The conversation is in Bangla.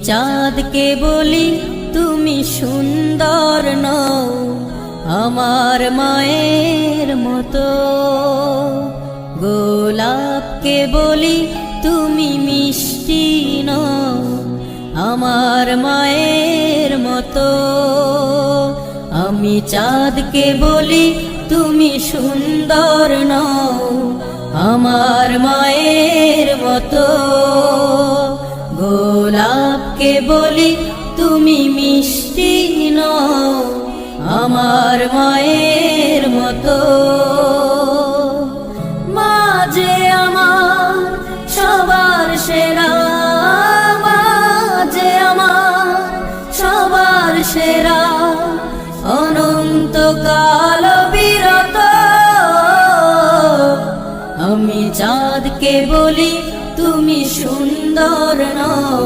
চাঁদকে বলি তুমি সুন্দর নও আমার মায়ের মতো, গোলাপকে বলি তুমি মিষ্টি নও আমার মায়ের মতো। আমি চাঁদকে বলি তুমি সুন্দর নও আমার মায়ের মতো, গোলাপকে বলি তুমি মিষ্টি নও আমার মায়ের মতো। মা যে আমার সবার সেরা, মা যে আমার সবার সেরা, অনন্তকাল বিরত। আমি চাঁদকে বলি তুমি সুন্দর নও